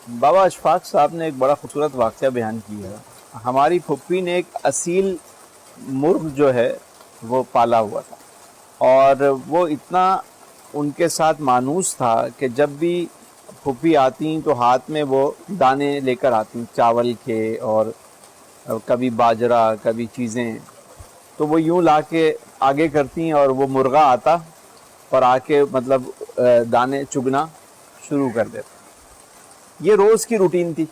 بابا اشفاق صاحب نے ایک بڑا خوبصورت واقعہ بیان کیا ہے. ہماری پھپھی نے ایک اصیل مرغ جو ہے وہ پالا ہوا تھا، اور وہ اتنا ان کے ساتھ مانوس تھا کہ جب بھی پھپھی آتی تو ہاتھ میں وہ دانے لے کر آتی، چاول کے اور کبھی باجرہ کبھی چیزیں. تو وہ یوں لا کے آگے کرتی اور وہ مرغا آتا اور آ کے مطلب دانے چگنا شروع کر دیتا. یہ روز کی روٹین تھی.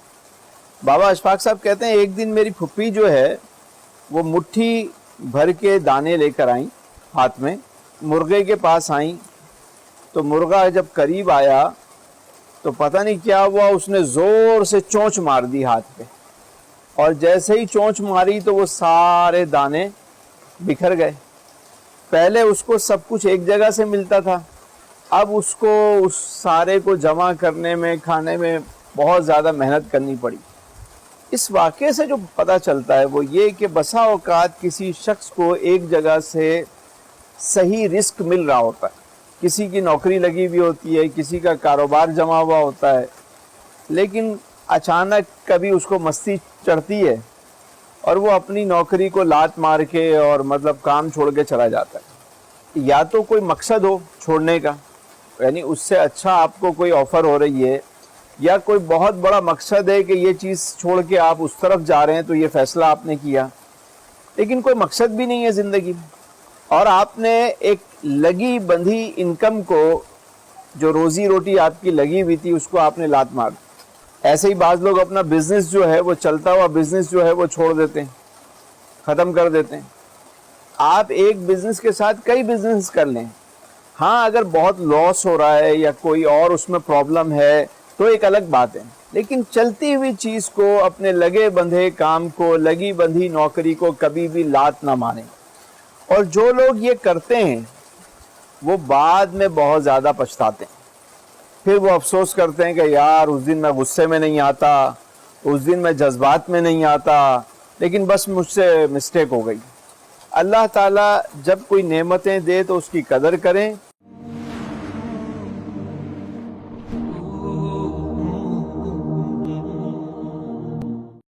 بابا اشفاق صاحب کہتے ہیں ایک دن میری پھپھی جو ہے وہ مٹھی بھر کے دانے لے کر آئیں ہاتھ میں، مرغے کے پاس آئیں تو مرغا جب قریب آیا تو پتہ نہیں کیا ہوا، اس نے زور سے چونچ مار دی ہاتھ پہ، اور جیسے ہی چونچ ماری تو وہ سارے دانے بکھر گئے. پہلے اس کو سب کچھ ایک جگہ سے ملتا تھا، اب اس کو اس سارے کو جمع کرنے میں کھانے میں بہت زیادہ محنت کرنی پڑی. اس واقعے سے جو پتہ چلتا ہے وہ یہ کہ بسا اوقات کسی شخص کو ایک جگہ سے صحیح رزق مل رہا ہوتا ہے، کسی کی نوکری لگی ہوئی ہوتی ہے، کسی کا کاروبار جمع ہوا ہوتا ہے، لیکن اچانک کبھی اس کو مستی چڑھتی ہے اور وہ اپنی نوکری کو لات مار کے اور مطلب کام چھوڑ کے چلا جاتا ہے. یا تو کوئی مقصد ہو چھوڑنے کا، یعنی اس سے اچھا آپ کو کوئی آفر ہو رہی ہے، یا کوئی بہت بڑا مقصد ہے کہ یہ چیز چھوڑ کے آپ اس طرف جا رہے ہیں تو یہ فیصلہ آپ نے کیا، لیکن کوئی مقصد بھی نہیں ہے زندگی میں، اور آپ نے ایک لگی بندھی انکم کو، جو روزی روٹی آپ کی لگی ہوئی تھی، اس کو آپ نے لات مار دی. ایسے ہی بعض لوگ اپنا بزنس جو ہے وہ چلتا ہوا بزنس جو ہے وہ چھوڑ دیتے ہیں، ختم کر دیتے ہیں. آپ ایک بزنس کے ساتھ کئی بزنس کر لیں، ہاں اگر بہت لاس ہو رہا ہے یا کوئی اور اس میں پرابلم ہے تو ایک الگ بات ہے، لیکن چلتی ہوئی چیز کو، اپنے لگے بندھے کام کو، لگی بندھی نوکری کو کبھی بھی لات نہ ماریں. اور جو لوگ یہ کرتے ہیں وہ بعد میں بہت زیادہ پچھتاتے ہیں، پھر وہ افسوس کرتے ہیں کہ یار اس دن میں غصے میں نہیں آتا، اس دن میں جذبات میں نہیں آتا، لیکن بس مجھ سے مسٹیک ہو گئی. اللہ تعالیٰ جب کوئی نعمتیں دے تو اس کی قدر کریں،